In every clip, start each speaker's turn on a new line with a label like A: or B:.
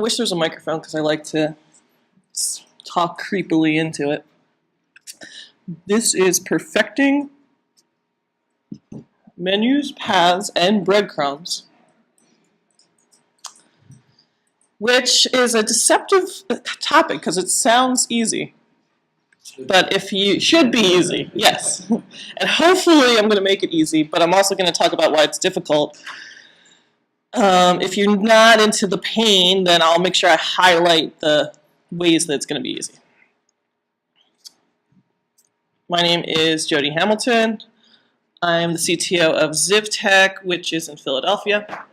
A: wish there was a microphone because I like to talk creepily into it. This is perfecting menus, paths, and breadcrumbs, which is a deceptive topic because it sounds easy. But if you should be easy, yes. And hopefully I'm going to make it easy, but I'm also going to talk about why it's difficult. If you're not into the pain, then I'll make sure I highlight the ways that it's going to be easy. My name is Jody Hamilton. I'm the CTO of Zivtech, which is in Philadelphia.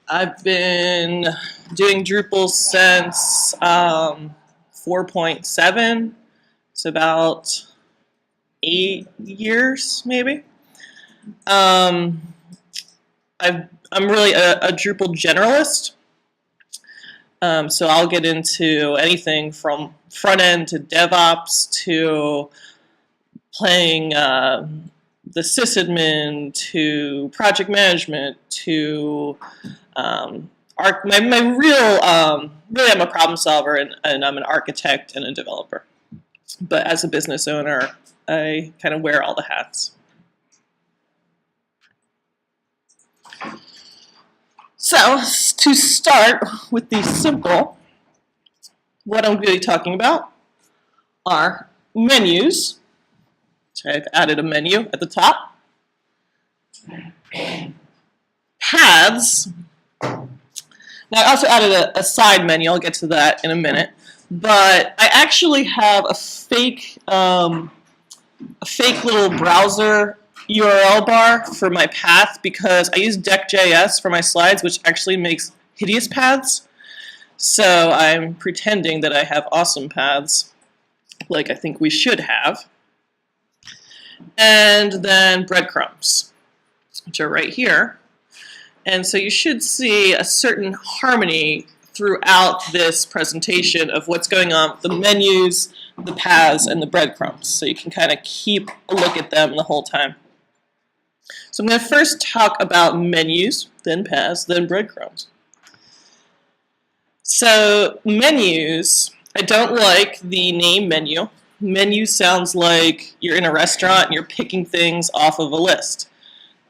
A: I've been doing Drupal since 4.7. It's about 8 years, maybe. I'm really a Drupal generalist. So I'll get into anything from front end to DevOps to playing the sysadmin to project management to really I'm a problem solver and I'm an architect and a developer. But as a business owner, I kind of wear all the hats. So to start with the simple, what I'm really talking about are menus. So I've added a menu at the top. Paths. Now I also added a side menu. I'll get to that in a minute. But I actually have a fake little browser URL bar for my path because I use deck.js for my slides, which actually makes hideous paths. So I'm pretending that I have awesome paths, like I think we should have. And then breadcrumbs, which are right here. And so you should see a certain harmony throughout this presentation of what's going on with the menus, the paths, and the breadcrumbs. So you can kind of keep a look at them the whole time. So I'm going to first talk about menus, then paths, then breadcrumbs. So menus, I don't like the name menu. Menu sounds like you're in a restaurant and you're picking things off of a list.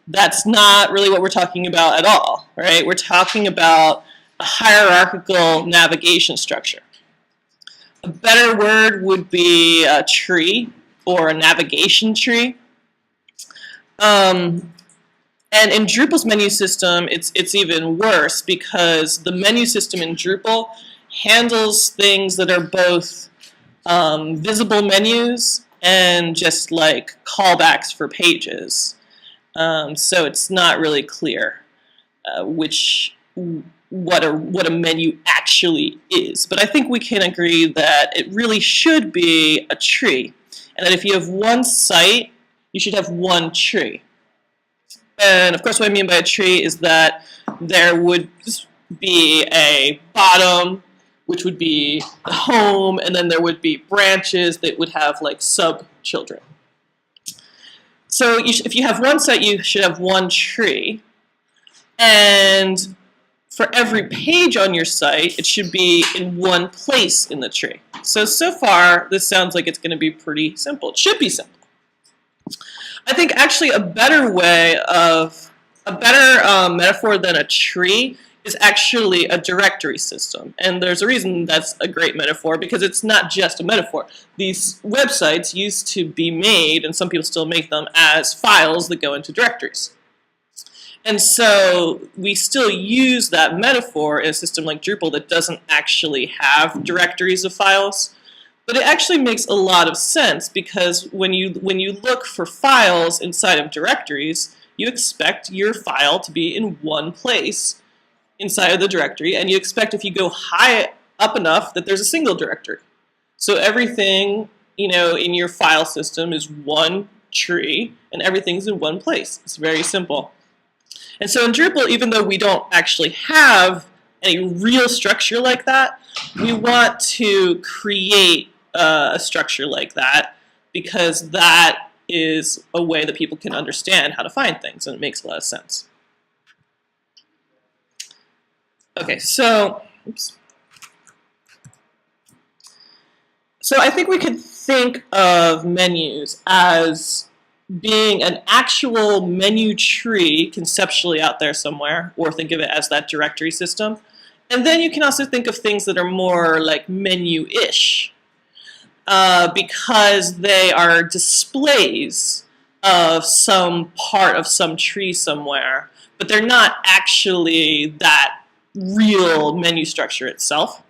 A: That's not really what we're talking about at all, right? We're talking about a hierarchical navigation structure. A better word would be a tree or a navigation tree. And in Drupal's menu system, it's even worse because the menu system in Drupal handles things that are both visible menus and just like callbacks for pages. So it's not really clear what a menu actually is. But I think we can agree that it really should be a tree, and that if you have one site, you should have one tree. And of course what I mean by a tree is that there would be a bottom, which would be the home, and then there would be branches that would have like sub-children. So if you have one site, you should have one tree. And for every page on your site, it should be in one place in the tree. So far, this sounds like it's going to be pretty simple. It should be simple. I think actually a better metaphor than a tree is actually a directory system. And there's a reason that's a great metaphor, because it's not just a metaphor. These websites used to be made, and some people still make them, as files that go into directories. And so we still use that metaphor in a system like Drupal that doesn't actually have directories of files. But it actually makes a lot of sense, because when you look for files inside of directories, you expect your file to be in one place inside of the directory, and you expect if you go high up enough that there's a single directory. So everything, in your file system is one tree, and everything's in one place. It's very simple. And so in Drupal, even though we don't actually have any real structure like that, we want to create a structure like that, because that is a way that people can understand how to find things, and it makes a lot of sense. Okay, so Oops. So I think we could think of menus as being an actual menu tree conceptually out there somewhere, or think of it as that directory system. And then you can also think of things that are more like menu-ish, because they are displays of some part of some tree somewhere, but they're not actually that real menu structure itself.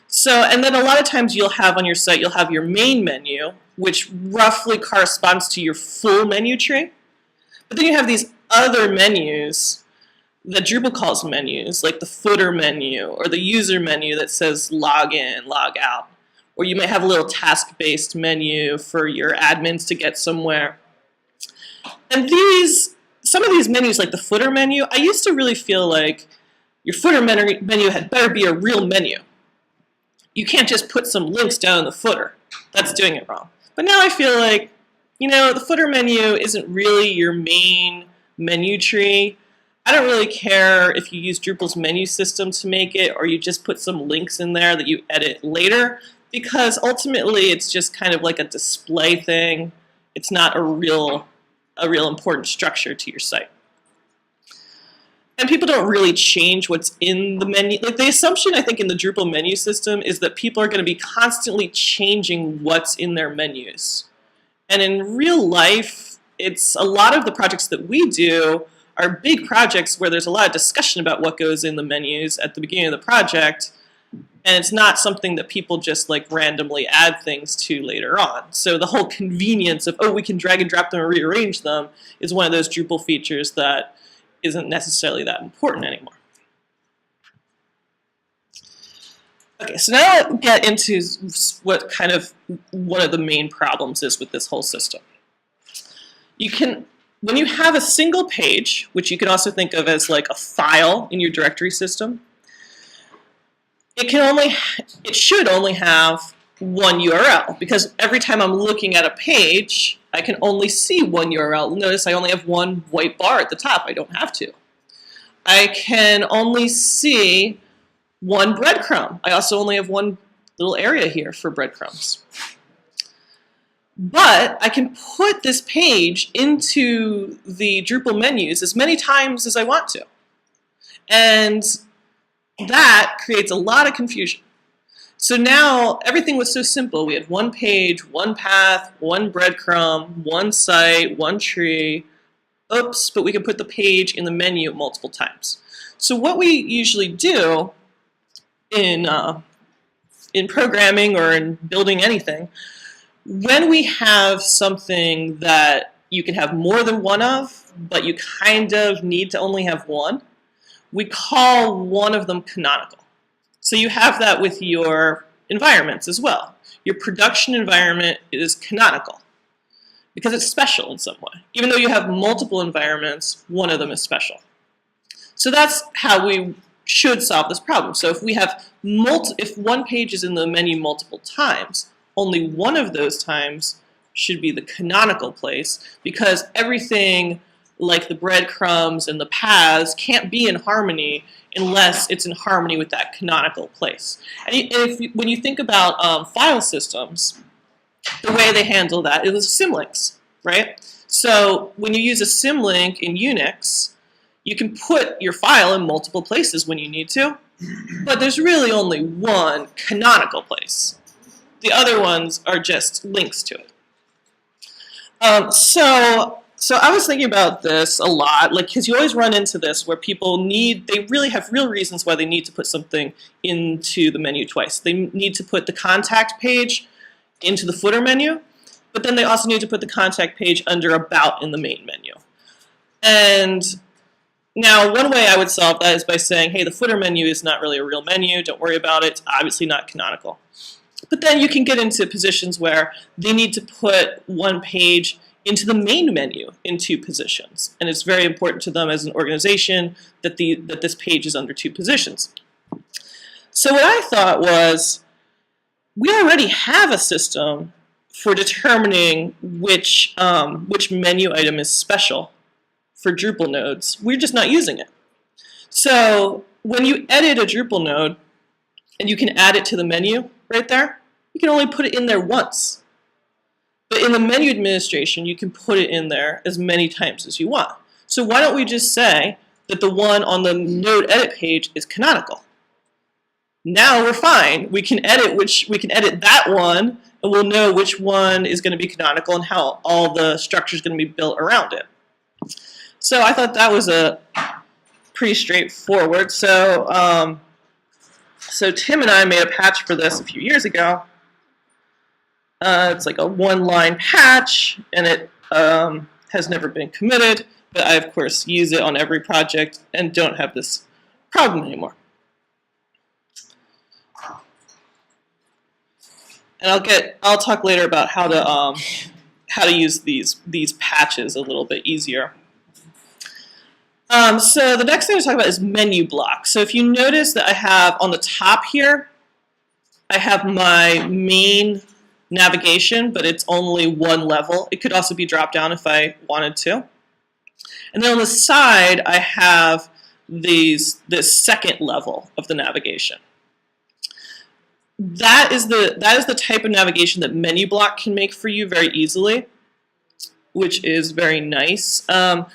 A: So, and then a lot of times you'll have on your site, you'll have your main menu, which roughly corresponds to your full menu tree. But then you have these other menus that Drupal calls menus, like the footer menu or the user menu that says log in, log out. Or you might have a little task-based menu for your admins to get somewhere. And some of these menus, like the footer menu, I used to really feel like your footer menu had better be a real menu. You can't just put some links down in the footer. That's doing it wrong. But now I feel like, the footer menu isn't really your main menu tree. I don't really care if you use Drupal's menu system to make it, or you just put some links in there that you edit later, because ultimately it's just kind of like a display thing. It's not a real important structure to your site. And people don't really change what's in the menu. Like, the assumption, I think, in the Drupal menu system is that people are going to be constantly changing what's in their menus. And in real life, it's a lot of the projects that we do are big projects where there's a lot of discussion about what goes in the menus at the beginning of the project, and it's not something that people just like randomly add things to later on. So the whole convenience of, we can drag and drop them and rearrange them is one of those Drupal features that isn't necessarily that important anymore. Okay, so now I'll get into what kind of one of the main problems is with this whole system. When you have a single page, which you can also think of as like a file in your directory system, it should only have one URL, because every time I'm looking at a page, I can only see one URL. Notice I only have one white bar at the top. I don't have to. I can only see one breadcrumb. I also only have one little area here for breadcrumbs. But I can put this page into the Drupal menus as many times as I want to. And that creates a lot of confusion. So now everything was so simple. We had one page, one path, one breadcrumb, one site, one tree. Oops, but we can put the page in the menu multiple times. So what we usually do in programming or in building anything, when we have something that you can have more than one of, but you kind of need to only have one, we call one of them canonical. So you have that with your environments as well. Your production environment is canonical because it's special in some way. Even though you have multiple environments, one of them is special. So that's how we should solve this problem. So if we have if one page is in the menu multiple times, only one of those times should be the canonical place, because everything like the breadcrumbs and the paths can't be in harmony unless it's in harmony with that canonical place. And when you think about file systems, the way they handle that is symlinks, right? So when you use a symlink in Unix, you can put your file in multiple places when you need to, but there's really only one canonical place. The other ones are just links to it. So I was thinking about this a lot, because you always run into this where people they really have real reasons why they need to put something into the menu twice. They need to put the contact page into the footer menu, but then they also need to put the contact page under about in the main menu. And now one way I would solve that is by saying, hey, the footer menu is not really a real menu, don't worry about it, it's obviously not canonical. But then you can get into positions where they need to put one page into the main menu in two positions. And it's very important to them as an organization that this page is under two positions. So what I thought was, we already have a system for determining which menu item is special for Drupal nodes. We're just not using it. So when you edit a Drupal node and you can add it to the menu right there, you can only put it in there once. But in the menu administration, you can put it in there as many times as you want. So why don't we just say that the one on the node edit page is canonical? Now we're fine. We can edit that one, and we'll know which one is going to be canonical and how all the structure is going to be built around it. So I thought that was a pretty straightforward. So Tim and I made a patch for this a few years ago. It's like a one-line patch, and it has never been committed, but I, of course, use it on every project and don't have this problem anymore. And I'll talk later about how to use these patches a little bit easier. So the next thing to talk about is menu block. So if you notice that I have on the top here, I have my main navigation, but it's only one level. It could also be dropped down if I wanted to. And then on the side, I have this second level of the navigation. That is the type of navigation that menu block can make for you very easily, which is very nice. I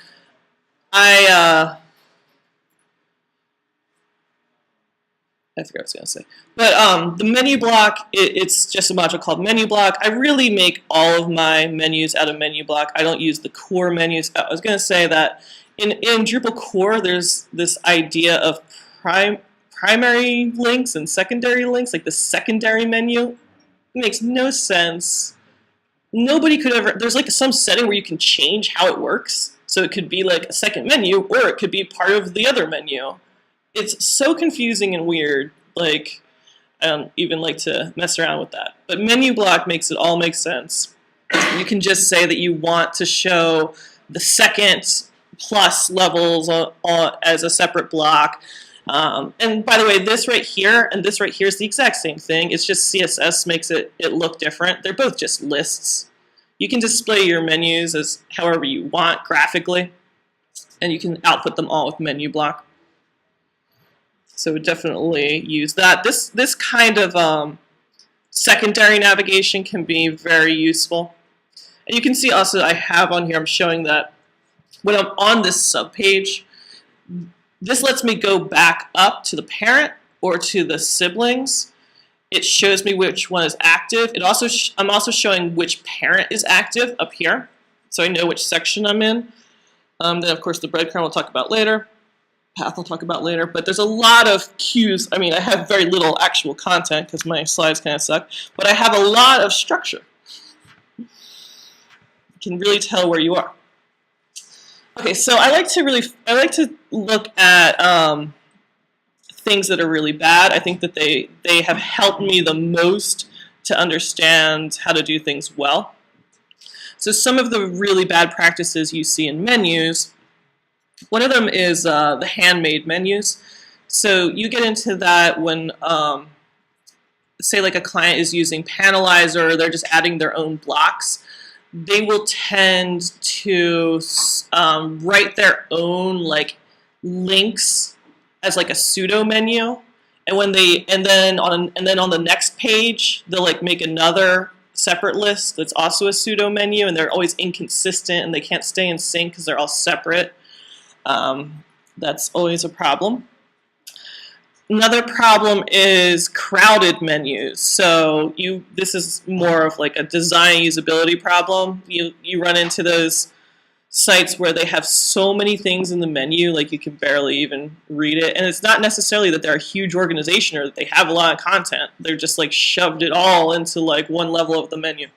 A: forgot what I was going to say. But the menu block, it's just a module called menu block. I really make all of my menus out of menu block. I don't use the core menus. I was going to say that in Drupal core, there's this idea of primary links and secondary links, like the secondary menu. It makes no sense. Nobody could ever, there's like some setting where you can change how it works. So it could be like a second menu, or it could be part of the other menu. It's so confusing and weird, like, I don't even like to mess around with that. But menu block makes it all make sense. You can just say that you want to show the second plus levels as a separate block. And by the way, this right here and this right here is the exact same thing. It's just CSS makes it look different. They're both just lists. You can display your menus as however you want graphically, and you can output them all with menu block. So definitely use that. This kind of secondary navigation can be very useful. And you can see also I have on here, I'm showing that when I'm on this subpage, this lets me go back up to the parent or to the siblings. It shows me which one is active. I'm also showing which parent is active up here, so I know which section I'm in. Then of course the breadcrumb we'll talk about later. Path I'll talk about later, but there's a lot of cues. I mean, I have very little actual content because my slides kind of suck, but I have a lot of structure. You can really tell where you are. Okay, so I like to look at things that are really bad. I think that they have helped me the most to understand how to do things well. So some of the really bad practices you see in menus, one of them is the handmade menus. So you get into that when, say like a client is using Panelizer, or they're just adding their own blocks. They will tend to write their own like links as like a pseudo menu, and then on the next page they'll like make another separate list that's also a pseudo menu, and they're always inconsistent and they can't stay in sync because they're all separate. That's always a problem. Another problem is crowded menus. So this is more of like a design usability problem. You run into those sites where they have so many things in the menu, like you can barely even read it. And it's not necessarily that they're a huge organization or that they have a lot of content. They're just like shoved it all into like one level of the menu.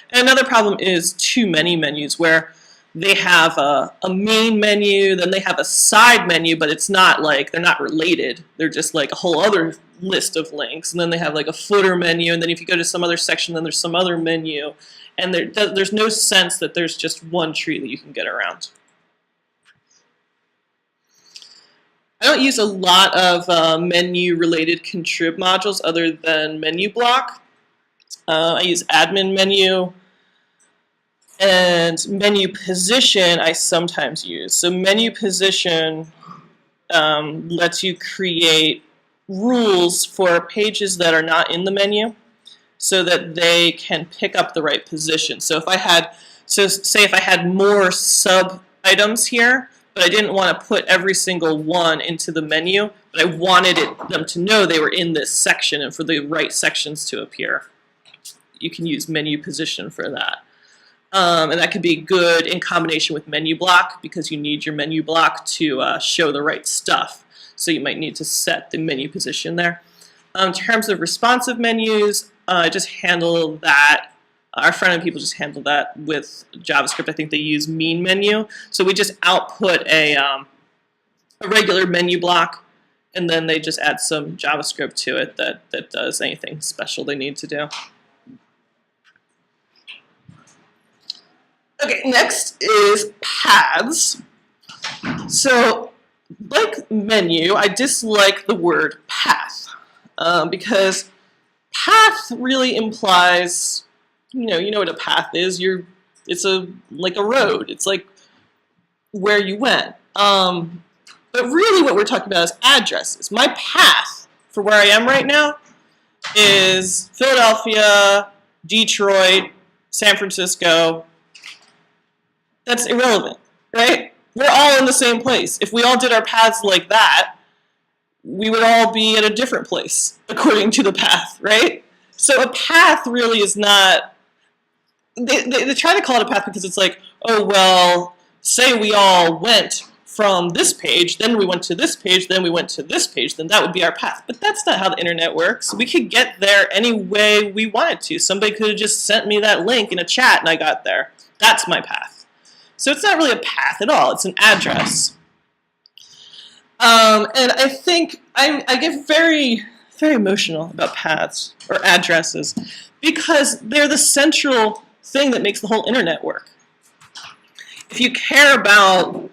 A: And another problem is too many menus, where they have a main menu, then they have a side menu, but it's not like, they're not related. They're just like a whole other list of links. And then they have like a footer menu, and then if you go to some other section, then there's some other menu. And there's no sense that there's just one tree that you can get around. I don't use a lot of menu-related contrib modules other than menu block. I use admin menu. And menu position I sometimes use. So menu position lets you create rules for pages that are not in the menu so that they can pick up the right position. So if I had, say if I had more sub items here, but I didn't want to put every single one into the menu, but I wanted them to know they were in this section and for the right sections to appear. You can use menu position for that. And that could be good in combination with menu block because you need your menu block to show the right stuff. So you might need to set the menu position there. In terms of responsive menus, just handle that. Our front-end people just handle that with JavaScript. I think they use mean menu. So we just output a regular menu block, and then they just add some JavaScript to it that does anything special they need to do. Okay, next is paths. So, like menu, I dislike the word path because path really implies, you know what a path is. It's like a road. It's like where you went. But really, what we're talking about is addresses. My path for where I am right now is Philadelphia, Detroit, San Francisco. That's irrelevant, right? We're all in the same place. If we all did our paths like that, we would all be at a different place according to the path, right? So a path really is not, they try to call it a path because it's like, oh, well, say we all went from this page, then we went to this page, then we went to this page, then that would be our path. But that's not how the internet works. We could get there any way we wanted to. Somebody could have just sent me that link in a chat and I got there. That's my path. So it's not really a path at all. It's an address. And I think I get very, very emotional about paths or addresses because they're the central thing that makes the whole internet work. If you care about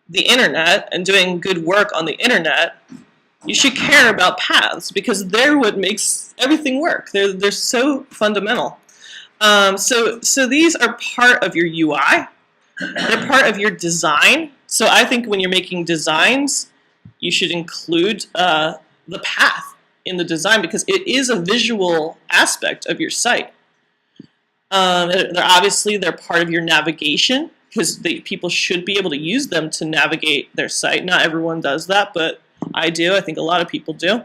A: the internet and doing good work on the internet, you should care about paths because they're what makes everything work. They're so fundamental. So these are part of your UI. They're part of your design. So I think when you're making designs, you should include the path in the design because it is a visual aspect of your site. They're part of your navigation because people should be able to use them to navigate their site. Not everyone does that, but I do. I think a lot of people do.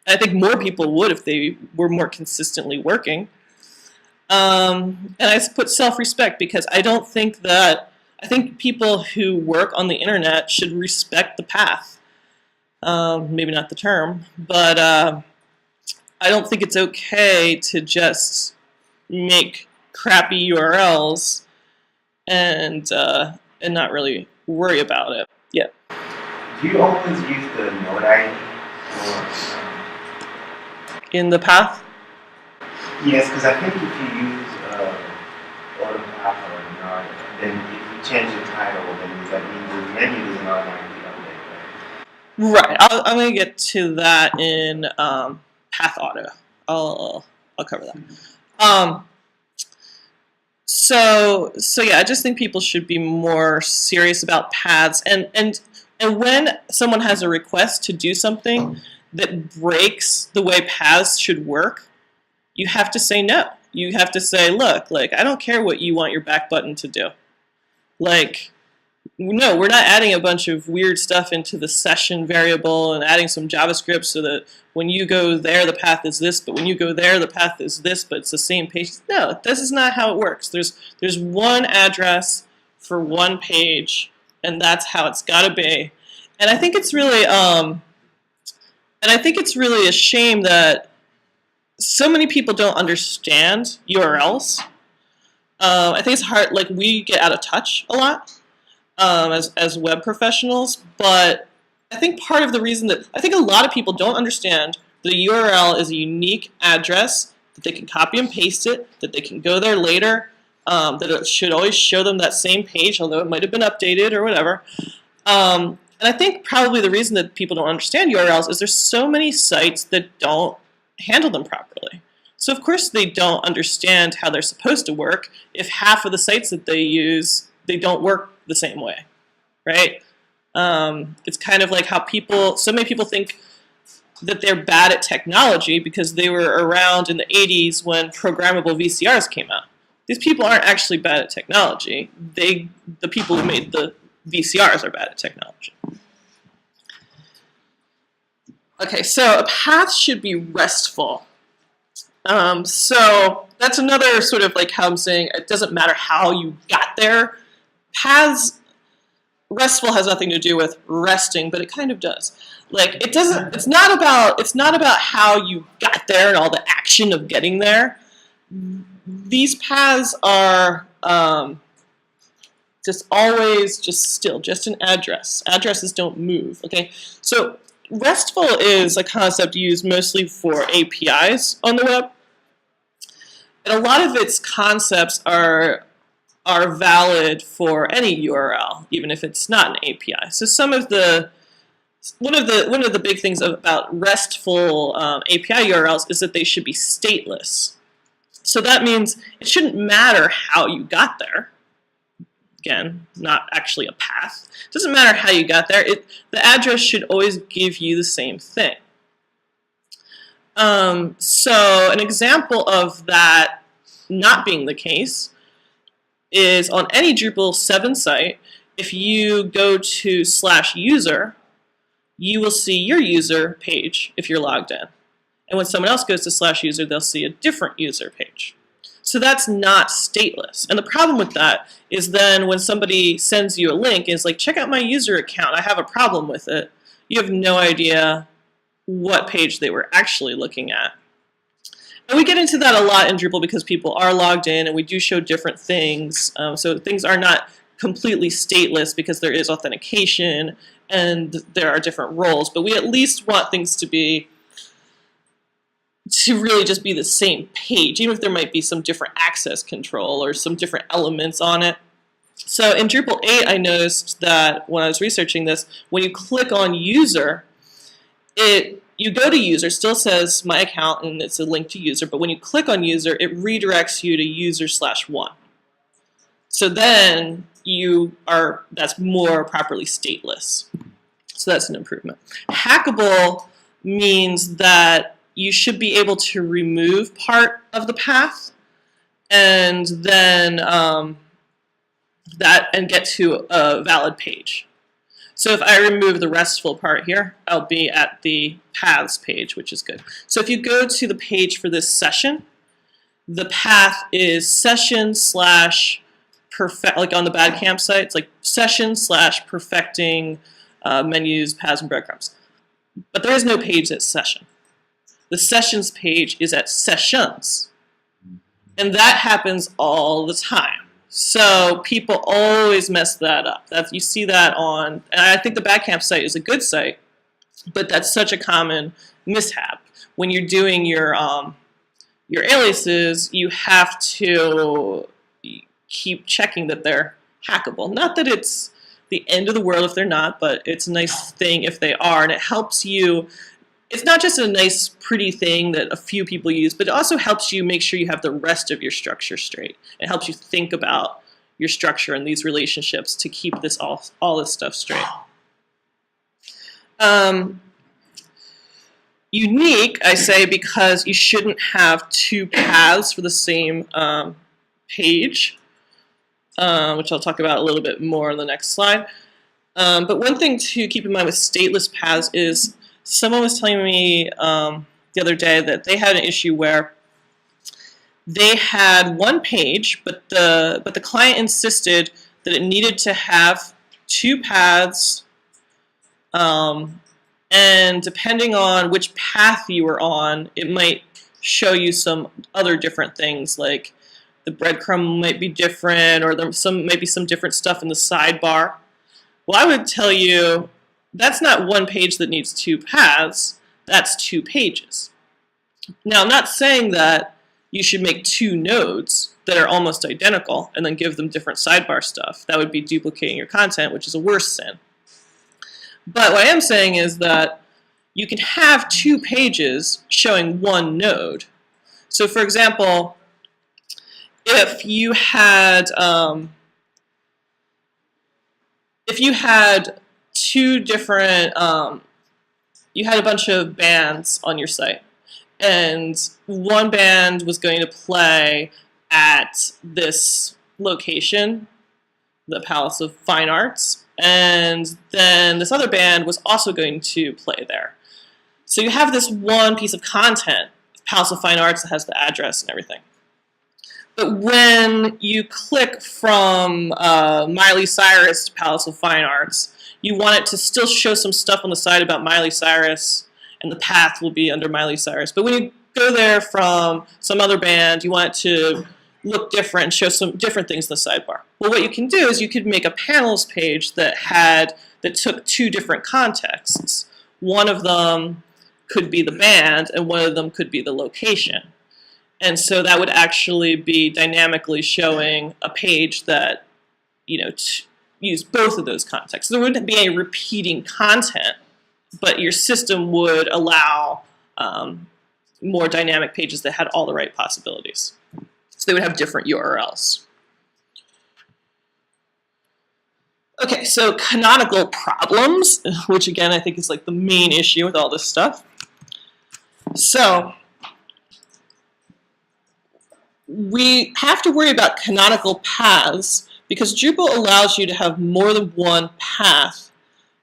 A: I think more people would if they were more consistently working. And I put self-respect because I think people who work on the internet should respect the path. Maybe not the term, but I don't think it's okay to just make crappy URLs and not really worry about it. Yeah.
B: Do you always use the node ID?
A: In the path?
B: Yes, because I think if you use auto path or node, then if you change the title, then does that mean the menu doesn't automatically update, right?
A: Right. I'm going to get to that in path auto. I'll cover that. So yeah, I just think people should be more serious about paths. And when someone has a request to do something that breaks the way paths should work, you have to say no. You have to say, look, like, I don't care what you want your back button to do. Like, no, we're not adding a bunch of weird stuff into the session variable and adding some JavaScript so that when you go there, the path is this, but when you go there, the path is this, but it's the same page. No, this is not how it works. There's one address for one page, and that's how it's got to be. And I think it's really, a shame that so many people don't understand URLs. I think it's hard, like we get out of touch a lot as web professionals, but I think part of the reason that I think a lot of people don't understand that a URL is a unique address, that they can copy and paste it, that they can go there later, that it should always show them that same page, although it might have been updated or whatever. And I think probably the reason that people don't understand URLs is there's so many sites that don't handle them properly. So of course they don't understand how they're supposed to work if half of the sites that they use, they don't work the same way, right? It's kind of like how so many people think that they're bad at technology because they were around in the 80s when programmable VCRs came out. These people aren't actually bad at technology. The people who made the VCRs are bad at technology. Okay, so a path should be restful. So that's another sort of like how I'm saying it doesn't matter how you got there. Paths, restful has nothing to do with resting, but it kind of does. Like it doesn't. It's not about how you got there and all the action of getting there. These paths are just always just an address. Addresses don't move. Okay, so restful is a concept used mostly for APIs on the web, and a lot of its concepts are valid for any URL, even if it's not an API. So one of the big things about RESTful API URLs is that they should be stateless. So that means it shouldn't matter how you got there. Again, not actually a path. It doesn't matter how you got there. The address should always give you the same thing. So an example of that not being the case is on any Drupal 7 site, if you go to /user, you will see your user page if you're logged in. And when someone else goes to /user, they'll see a different user page. So that's not stateless. And the problem with that is then when somebody sends you a link and is like, check out my user account, I have a problem with it, you have no idea what page they were actually looking at. And we get into that a lot in Drupal because people are logged in and we do show different things. So things are not completely stateless because there is authentication and there are different roles. But we at least want things to really just be the same page, even if there might be some different access control or some different elements on it. So in Drupal 8, I noticed that when I was researching this, when you click on user, you go to user, still says my account and it's a link to user, but when you click on user, it redirects you to user/1. So then that's more properly stateless. So that's an improvement. Hackable means that you should be able to remove part of the path and then get to a valid page. So if I remove the restful part here, I'll be at the paths page, which is good. So if you go to the page for this session, the path is session/perfect, like on the BadCamp site, it's like session/perfecting menus, paths, and breadcrumbs. But there is no page that's session. The sessions page is at sessions. And that happens all the time. So people always mess that up. You see that and I think the BadCamp site is a good site, but that's such a common mishap. When you're doing your aliases, you have to keep checking that they're hackable. Not that it's the end of the world if they're not, but it's a nice thing if they are, and it helps you. It's not just a nice, pretty thing that a few people use, but it also helps you make sure you have the rest of your structure straight. It helps you think about your structure and these relationships to keep all this stuff straight. Unique, I say, because you shouldn't have two paths for the same page, which I'll talk about a little bit more on the next slide. But one thing to keep in mind with stateless paths is someone was telling me the other day that they had an issue where they had one page, but the client insisted that it needed to have two paths, and depending on which path you were on, it might show you some other different things, like the breadcrumb might be different, or there might be some different stuff in the sidebar. Well, I would tell you that's not one page that needs two paths, that's two pages. Now, I'm not saying that you should make two nodes that are almost identical and then give them different sidebar stuff. That would be duplicating your content, which is a worse sin. But what I am saying is that you can have two pages showing one node. So for example, if you had two different, you had a bunch of bands on your site, and one band was going to play at this location, the Palace of Fine Arts, and then this other band was also going to play there. So you have this one piece of content, Palace of Fine Arts, that has the address and everything. But when you click from Miley Cyrus to Palace of Fine Arts, you want it to still show some stuff on the side about Miley Cyrus, and the path will be under Miley Cyrus. But when you go there from some other band, you want it to look different and show some different things in the sidebar. Well, what you can do is you could make a panels page that took two different contexts. One of them could be the band, and one of them could be the location. And so that would actually be dynamically showing a page that, used both of those contexts. There wouldn't be a repeating content, but your system would allow more dynamic pages that had all the right possibilities. So they would have different URLs. Okay, so canonical problems, which again I think is like the main issue with all this stuff. So we have to worry about canonical paths because Drupal allows you to have more than one path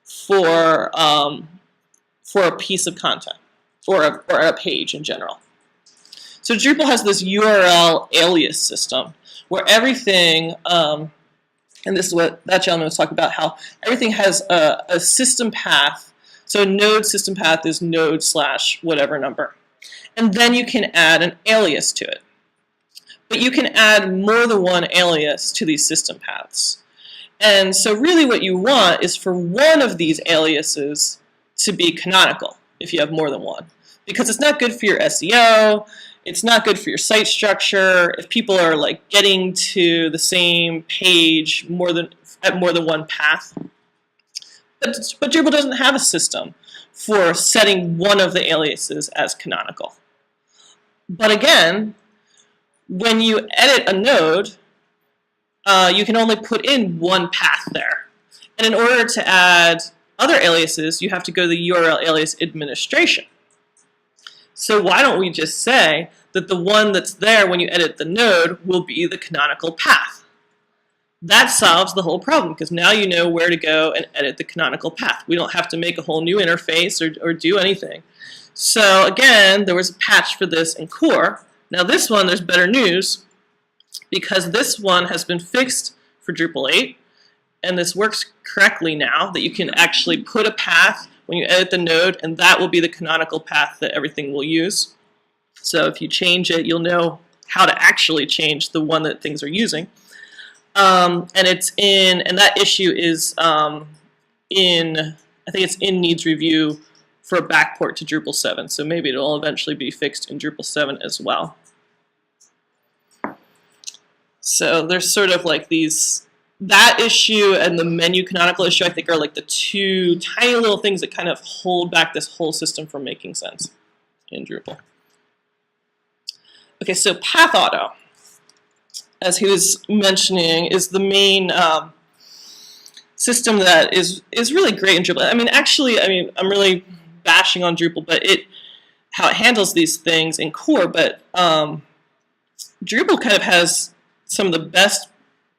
A: for a piece of content or a page in general. So Drupal has this URL alias system where everything, and this is what that gentleman was talking about, how everything has a system path. So node system path is node / whatever number. And then you can add an alias to it. But you can add more than one alias to these system paths. And so really what you want is for one of these aliases to be canonical if you have more than one. Because it's not good for your SEO, it's not good for your site structure, if people are like getting to the same page at more than one path. But Drupal doesn't have a system for setting one of the aliases as canonical. But again, when you edit a node, you can only put in one path there. And in order to add other aliases, you have to go to the URL alias administration. So why don't we just say that the one that's there when you edit the node will be the canonical path? That solves the whole problem because now you know where to go and edit the canonical path. We don't have to make a whole new interface or do anything. So again, there was a patch for this in core. Now this one, there's better news because this one has been fixed for Drupal 8 and this works correctly now that you can actually put a path when you edit the node and that will be the canonical path that everything will use. So if you change it, you'll know how to actually change the one that things are using. And that issue is I think it's in needs review for a backport to Drupal 7. So maybe it'll eventually be fixed in Drupal 7 as well. So there's sort of like that issue and the menu canonical issue I think are like the two tiny little things that kind of hold back this whole system from making sense in Drupal. Okay, so path auto, as he was mentioning, is the main system that is really great in Drupal. I'm really bashing on Drupal, but how it handles these things in core, but Drupal kind of has some of the best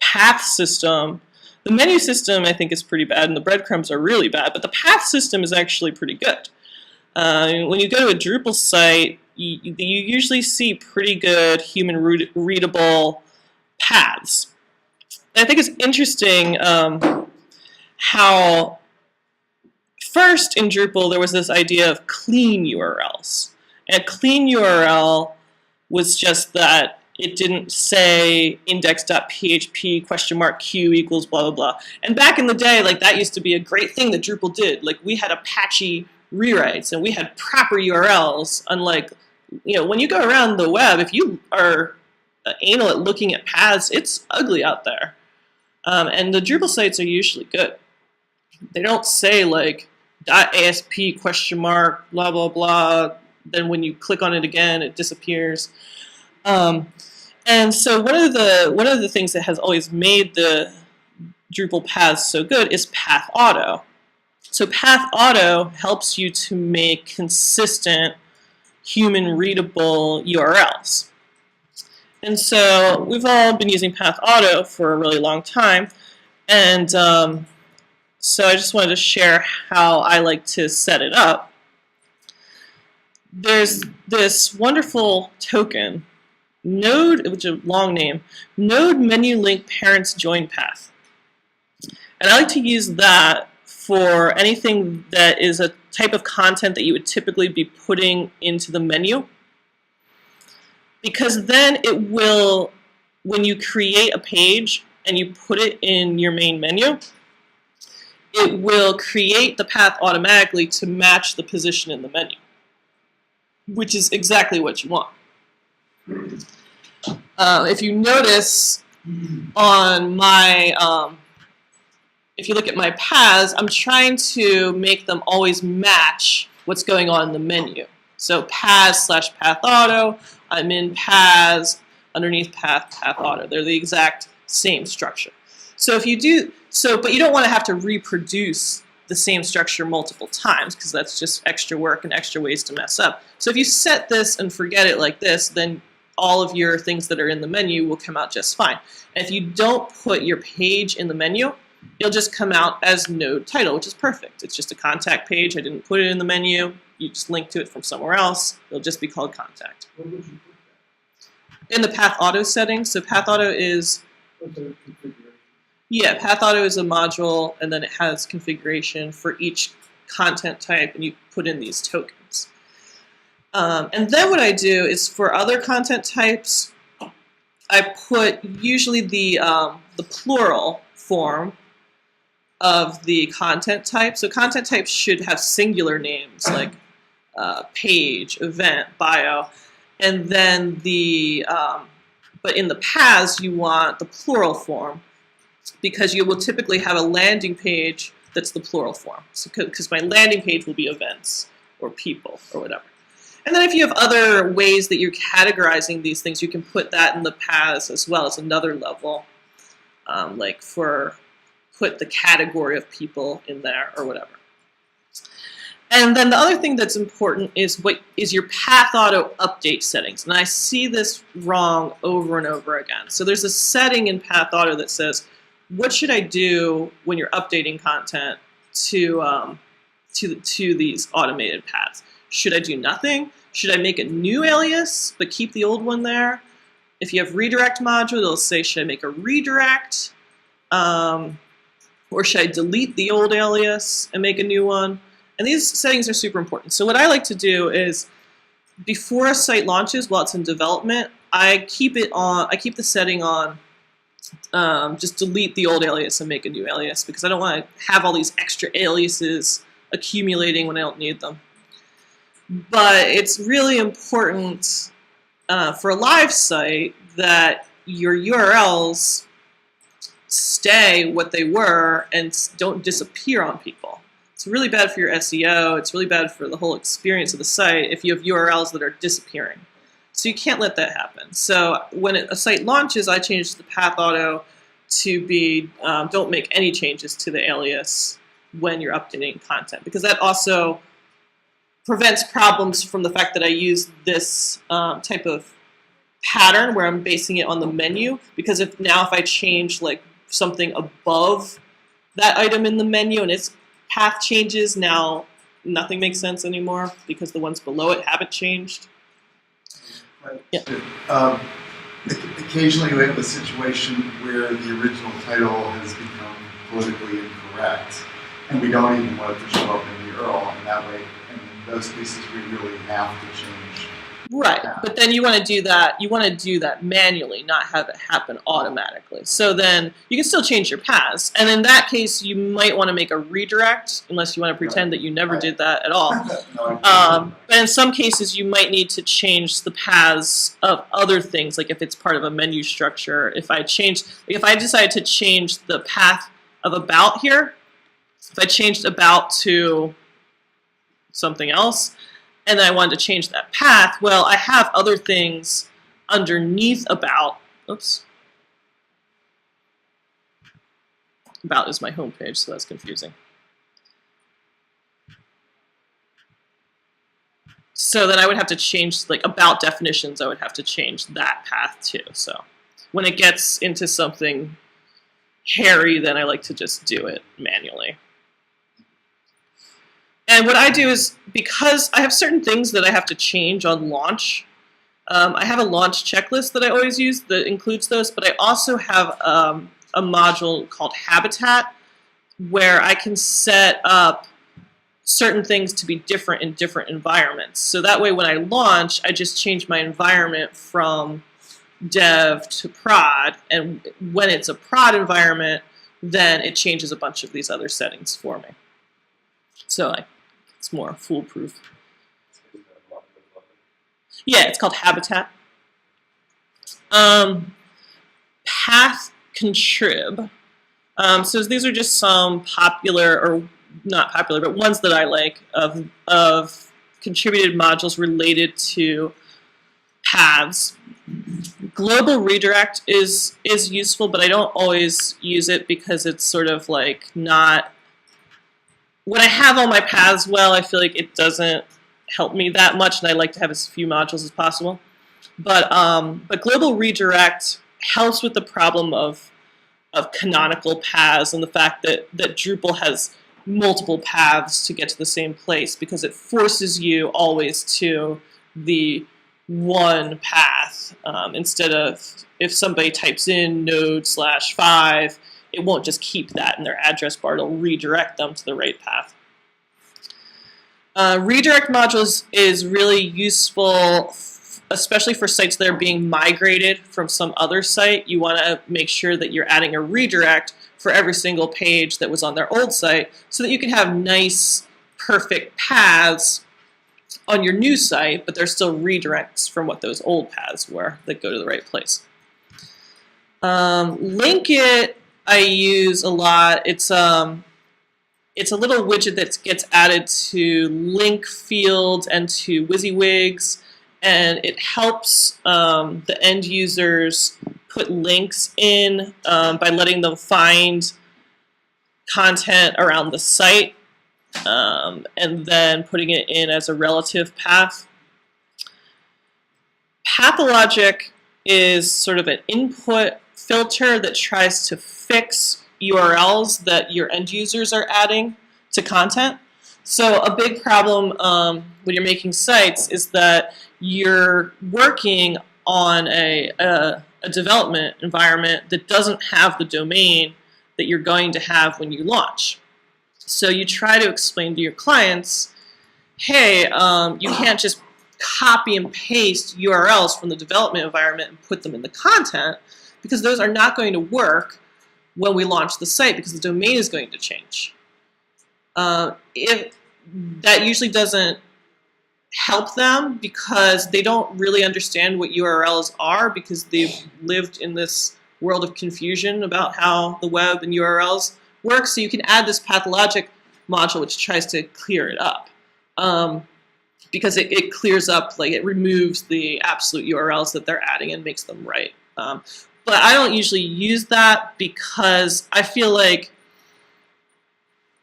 A: path system. The menu system I think is pretty bad and the breadcrumbs are really bad, but the path system is actually pretty good. When you go to a Drupal site, you usually see pretty good human readable paths. And I think it's interesting how first in Drupal there was this idea of clean URLs. And a clean URL was just that it didn't say index.php *q equals blah, blah, blah. And back in the day, like that used to be a great thing that Drupal did. Like we had Apache rewrites and we had proper URLs, unlike, when you go around the web, if you are anal at looking at paths, it's ugly out there. And the Drupal sites are usually good. They don't say like .asp blah, blah, blah. Then when you click on it again, it disappears. And so one of the things that has always made the Drupal paths so good is path auto. So Path Auto helps you to make consistent human readable URLs. And so we've all been using Path Auto for a really long time, and so I just wanted to share how I like to set it up. There's this wonderful token, Node, which is a long name, Node Menu Link Parents Join Path. And I like to use that for anything that is a type of content that you would typically be putting into the menu. Because then it will, when you create a page and you put it in your main menu, it will create the path automatically to match the position in the menu, which is exactly what you want. If you notice on my, if you look at my paths, I'm trying to make them always match what's going on in the menu. So paths/path auto, I'm in paths, underneath path auto. They're the exact same structure. So if you do, but you don't want to have to reproduce the same structure multiple times, because that's just extra work and extra ways to mess up. So if you set this and forget it like this, then all of your things that are in the menu will come out just fine. And if you don't put your page in the menu, it'll just come out as node title, which is perfect. It's just a contact page. I didn't put it in the menu. You just link to it from somewhere else. It'll just be called contact.
C: Where would you put that?
A: In the Path Auto settings. So Path Auto is,
C: What's the configuration?
A: yeah, Path Auto is a module, and then it has configuration for each content type, and you put in these tokens. And then what I do is for other content types, I put usually the plural form of the content type. So content types should have singular names like page, event, bio, and then but in the paths you want the plural form, because you will typically have a landing page that's the plural form. So because my landing page will be events or people or whatever. And then if you have other ways that you're categorizing these things, you can put that in the paths as well as another level, like put the category of people in there or whatever. And then the other thing that's important is what is your Path Auto update settings. And I see this wrong over and over again. So there's a setting in Path Auto that says, what should I do when you're updating content to these automated paths? Should I do nothing? Should I make a new alias but keep the old one there? If you have redirect module, it'll say, should I make a redirect? Or should I delete the old alias and make a new one? And these settings are super important. So what I like to do is, before a site launches, while it's in development, I keep the setting on, just delete the old alias and make a new alias, because I don't want to have all these extra aliases accumulating when I don't need them. But it's really important for a live site that your URLs stay what they were and don't disappear on people. It's really bad for your SEO. It's really bad for the whole experience of the site if you have URLs that are disappearing. So you can't let that happen. So when a site launches, I change the Path Auto to be don't make any changes to the alias when you're updating content, because that also prevents problems from the fact that I use this type of pattern where I'm basing it on the menu. Because if I change like something above that item in the menu and its path changes, now nothing makes sense anymore because the ones below it haven't changed. Yeah.
D: Occasionally we have a situation where the original title has become politically incorrect, and we don't even want it to show up in the URL, and that way, in those cases, we really have to change.
A: Right,
D: that.
A: but then you want to do that. You want to do that manually, not have it happen automatically. So then you can still change your paths, and in that case, you might want to make a redirect, unless you want to pretend that you never did that at all. But in some cases, you might need to change the paths of other things, like if it's part of a menu structure. If I decide to change the path of about here, if I changed about to something else, and then I wanted to change that path, well, I have other things underneath about. Oops. About is my home page, so that's confusing. So then I would have to change, like about definitions, I would have to change that path too. So when it gets into something hairy, then I like to just do it manually. And what I do is, because I have certain things that I have to change on launch, I have a launch checklist that I always use that includes those, but I also have a module called Habitat where I can set up certain things to be different in different environments. So that way when I launch, I just change my environment from dev to prod, and when it's a prod environment, then it changes a bunch of these other settings for me. So it's more foolproof. Yeah, it's called Habitat. Path Contrib. So these are just some popular, or not popular, but ones that I like of contributed modules related to paths. Global redirect is useful, but I don't always use it because it's sort of like not, when I have all my paths well, I feel like it doesn't help me that much, and I like to have as few modules as possible. But global redirect helps with the problem of canonical paths and the fact that Drupal has multiple paths to get to the same place, because it forces you always to the one path instead of, if somebody types in node/5, it won't just keep that in their address bar, it'll redirect them to the right path. Redirect modules is really useful, especially for sites that are being migrated from some other site. You want to make sure that you're adding a redirect for every single page that was on their old site so that you can have nice, perfect paths on your new site, but they're still redirects from what those old paths were that go to the right place. Linkit I use a lot. It's a little widget that gets added to link fields and to WYSIWYGs, and it helps the end users put links in by letting them find content around the site and then putting it in as a relative path. Pathologic is sort of an input filter that tries to fix URLs that your end users are adding to content. So a big problem when you're making sites is that you're working on a development environment that doesn't have the domain that you're going to have when you launch. So you try to explain to your clients, hey, you can't just copy and paste URLs from the development environment and put them in the content, because those are not going to work when we launch the site, because the domain is going to change. If that usually doesn't help them, because they don't really understand what URLs are, because they've lived in this world of confusion about how the web and URLs work. So you can add this pathologic module which tries to clear it up, because it clears up, like it removes the absolute URLs that they're adding and makes them right. But I don't usually use that because I feel like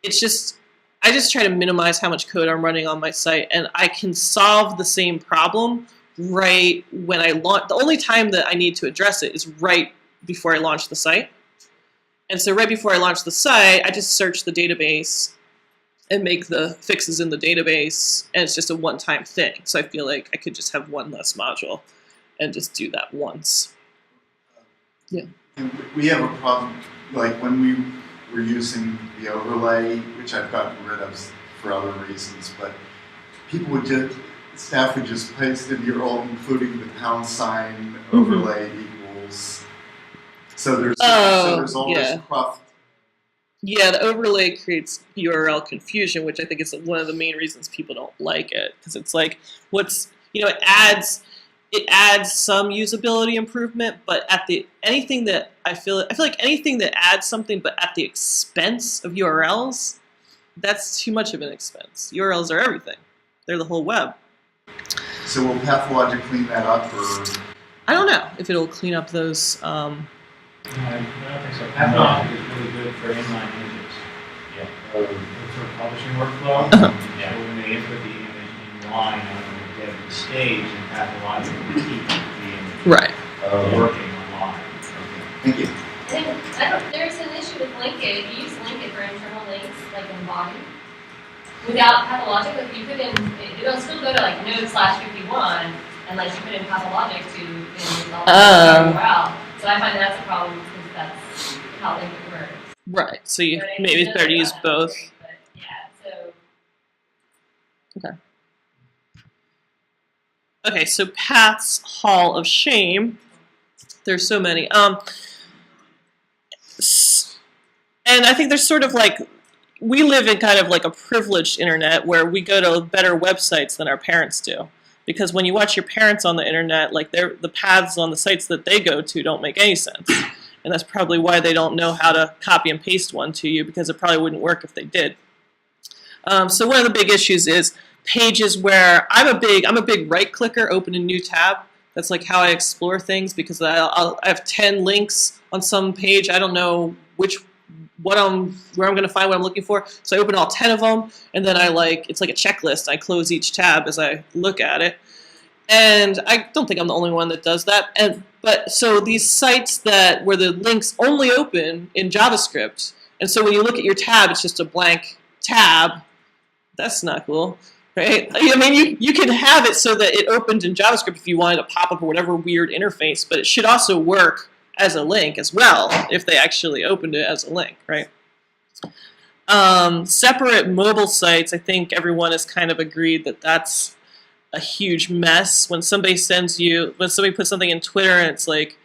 A: it's just, I just try to minimize how much code I'm running on my site, and I can solve the same problem right when I launch. The only time that I need to address it is right before I launch the site. And so right before I launch the site, I just search the database and make the fixes in the database, and it's just a one-time thing. So I feel like I could just have one less module and just do that once. Yeah.
D: And we have a problem, like when we were using the overlay, which I've gotten rid of for other reasons, but people would just, staff would just paste in your old, including the pound overlay equals. So there's all this cruft.
A: Yeah, the overlay creates URL confusion, which I think is one of the main reasons people don't like it, because it's like, it adds some usability improvement, but anything that I feel like anything that adds something but at the expense of URLs, that's too much of an expense. URLs are everything. They're the whole web.
D: So will Pathologic clean that up, or?
A: I don't know if it'll clean up those.
E: I don't think so. Pathologic is really good for inline images. Yeah. For publishing workflow. Yeah. When they input the image in line on the get staged and pathologically keep being
A: Right.
E: working online.
D: Thank you.
F: There's an issue with linkage. You use linkage for internal links, like in the body. Without pathologic, if you put in, it'll still go to like node/51, unless you put in pathologic to install URL. So I find that's a problem because that's how linkage works.
A: Right. So you,
F: But I
A: maybe it's
F: know
A: better to use
F: that,
A: both.
F: But yeah, so.
A: Okay. Okay, so Path's Hall of Shame. There's so many. And I think there's sort of like, we live in kind of like a privileged internet where we go to better websites than our parents do. Because when you watch your parents on the internet, like the paths on the sites that they go to don't make any sense. And that's probably why they don't know how to copy and paste one to you, because it probably wouldn't work if they did. So one of the big issues is pages where I'm a big right clicker, open a new tab. That's like how I explore things, because I have 10 links on some page. I don't know where I'm going to find what I'm looking for. So I open all 10 of them, and then it's like a checklist. I close each tab as I look at it. And I don't think I'm the only one that does that. But so these sites where the links only open in JavaScript, and so when you look at your tab, it's just a blank tab. That's not cool, right? I mean, you can have it so that it opened in JavaScript if you wanted to pop up or whatever weird interface, but it should also work as a link as well if they actually opened it as a link, right? Separate mobile sites, I think everyone has kind of agreed that that's a huge mess. When somebody puts something in Twitter and it's like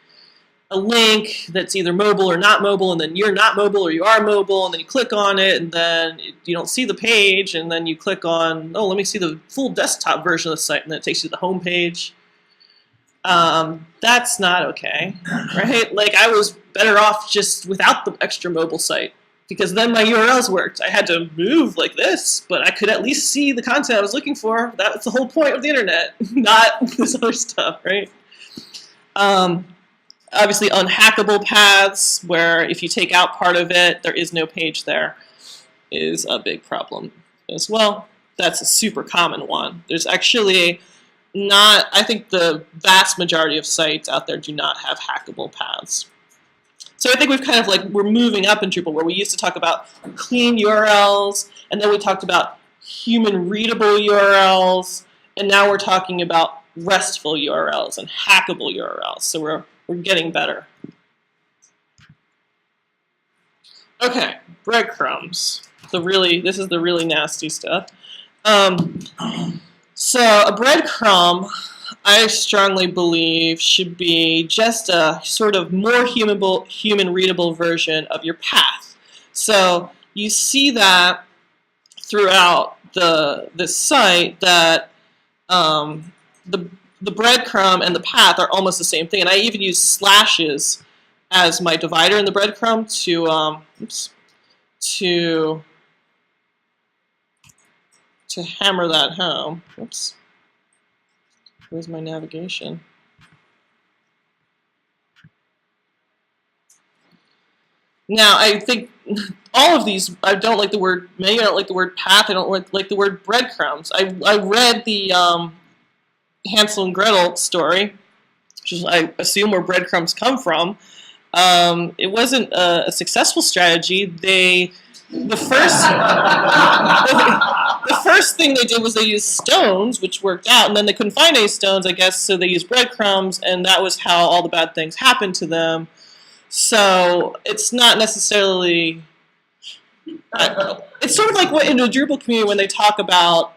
A: a link that's either mobile or not mobile, and then you're not mobile or you are mobile, and then you click on it, and then you don't see the page, and then you click on, oh, let me see the full desktop version of the site, and then it takes you to the home page. That's not okay, right? Like, I was better off just without the extra mobile site, because then my URLs worked. I had to move like this, but I could at least see the content I was looking for. That was the whole point of the internet, not this other stuff, right? Obviously, unhackable paths, where if you take out part of it, there is no page there, is a big problem as well. That's a super common one. There's actually not, I think the vast majority of sites out there do not have hackable paths. So I think we've kind of like, we're moving up in Drupal, where we used to talk about clean URLs, and then we talked about human readable URLs, and now we're talking about RESTful URLs and hackable URLs. So we're getting better. Okay, breadcrumbs. This is the really nasty stuff. So a breadcrumb, I strongly believe, should be just a sort of more human readable version of your path. So you see that throughout this site that the breadcrumb and the path are almost the same thing, and I even use slashes as my divider in the breadcrumb to hammer that home. Oops. Where's my navigation? Now, I think all of these, I don't like the word menu, I don't like the word path, I don't like the word breadcrumbs. I read the Hansel and Gretel story, which is, I assume, where breadcrumbs come from. It wasn't a successful strategy. The first thing they did was they used stones, which worked out, and then they couldn't find any stones, I guess, so they used breadcrumbs, and that was how all the bad things happened to them. So it's not necessarily... it's sort of like what in the Drupal community when they talk about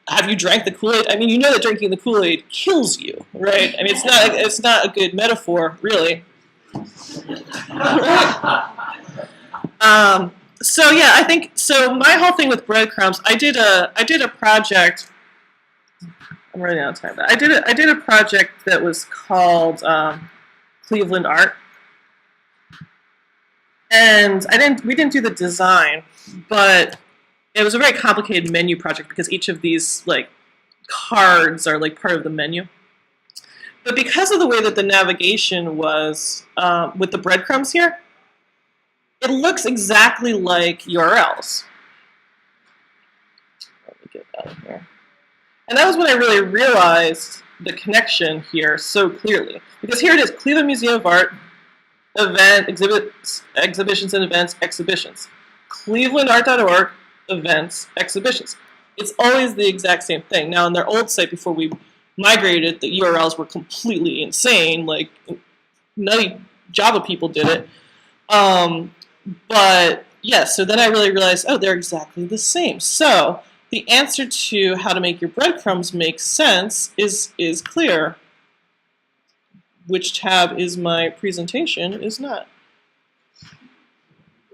A: have you drank the Kool-Aid? I mean, you know that drinking the Kool-Aid kills you, right? I mean, it's not a good metaphor, really. So yeah, I think so. My whole thing with breadcrumbs, I did a project. I'm running out of time, but I did a project that was called Cleveland Art, and we didn't do the design, but it was a very complicated menu project because each of these like cards are like part of the menu. But because of the way that the navigation was with the breadcrumbs here, it looks exactly like URLs. Let me get out of here. And that was when I really realized the connection here so clearly. Because here it is, Cleveland Museum of Art, exhibitions and events, exhibitions. clevelandart.org, events, exhibitions. It's always the exact same thing. Now, on their old site, before we migrated, the URLs were completely insane. Like, nutty Java people did it. But, yes, so then I really realized, oh, they're exactly the same. So, the answer to how to make your breadcrumbs make sense is clear. Which tab is my presentation is not.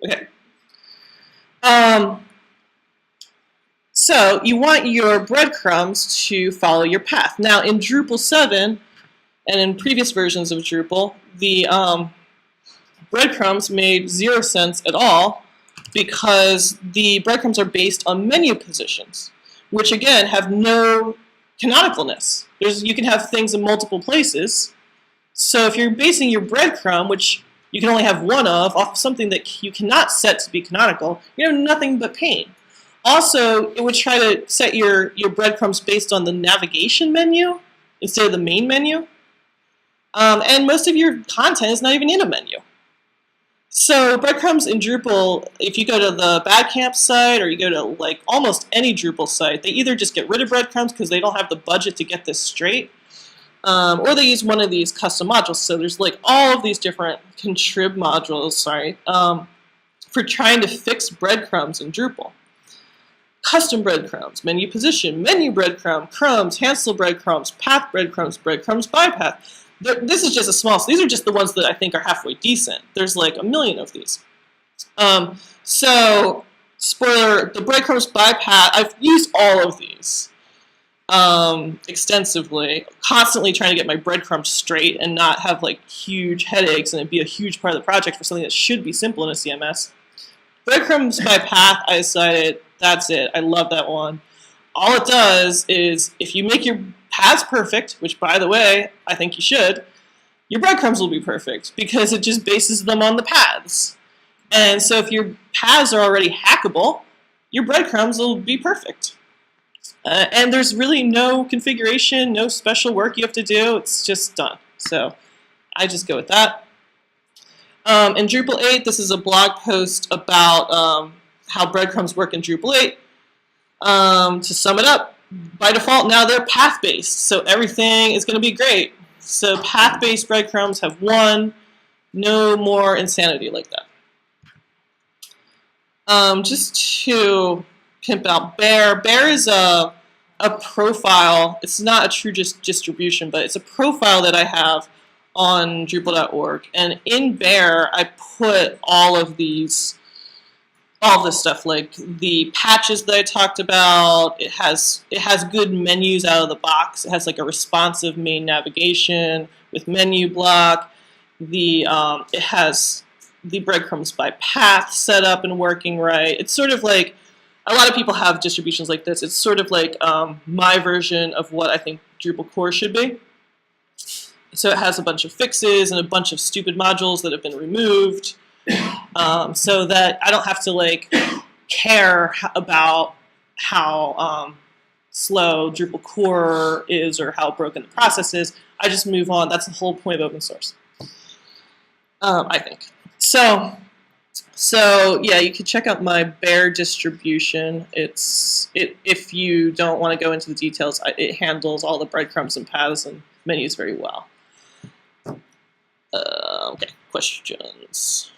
A: Okay. So you want your breadcrumbs to follow your path. Now in Drupal 7 and in previous versions of Drupal, the breadcrumbs made 0 sense at all because the breadcrumbs are based on menu positions, which again have no canonicalness. You can have things in multiple places. So if you're basing your breadcrumb, which you can only have one of, off something that you cannot set to be canonical, you have nothing but pain. Also, it would try to set your breadcrumbs based on the navigation menu instead of the main menu. And most of your content is not even in a menu. So breadcrumbs in Drupal, if you go to the BadCamp site or you go to like almost any Drupal site, they either just get rid of breadcrumbs because they don't have the budget to get this straight, or they use one of these custom modules. So there's like all of these different contrib modules, for trying to fix breadcrumbs in Drupal. Custom breadcrumbs, menu position, menu breadcrumb, crumbs, Hansel breadcrumbs, path breadcrumbs, breadcrumbs by path. This is just a small, these are just the ones that I think are halfway decent. There's like 1 million of these. So, spoiler, the breadcrumbs by path, I've used all of these extensively, constantly trying to get my breadcrumbs straight and not have like huge headaches and it be a huge part of the project for something that should be simple in a CMS. Breadcrumbs by path, I decided, that's it. I love that one. All it does is, if you make your paths perfect, which by the way, I think you should, your breadcrumbs will be perfect because it just bases them on the paths. And so if your paths are already hackable, your breadcrumbs will be perfect. And there's really no configuration, no special work you have to do. It's just done. So I just go with that. In Drupal 8, this is a blog post about how breadcrumbs work in Drupal 8. To sum it up, by default now they're path-based, so everything is going to be great. So path-based breadcrumbs have one, no more insanity like that. Just to pimp out Bear. Bear is a profile. It's not a true distribution, but it's a profile that I have on Drupal.org. And in Bear, I put all this stuff, like the patches that I talked about. It has good menus out of the box. It has like a responsive main navigation with menu block. It has the breadcrumbs by path set up and working right. It's sort of like, a lot of people have distributions like this. It's sort of like my version of what I think Drupal core should be. So it has a bunch of fixes and a bunch of stupid modules that have been removed. So that I don't have to like care about how slow Drupal core is or how broken the process is. I just move on. That's the whole point of open source, I think. So yeah, you can check out my Bear distribution. If you don't want to go into the details, it handles all the breadcrumbs and paths and menus very well. Okay, questions.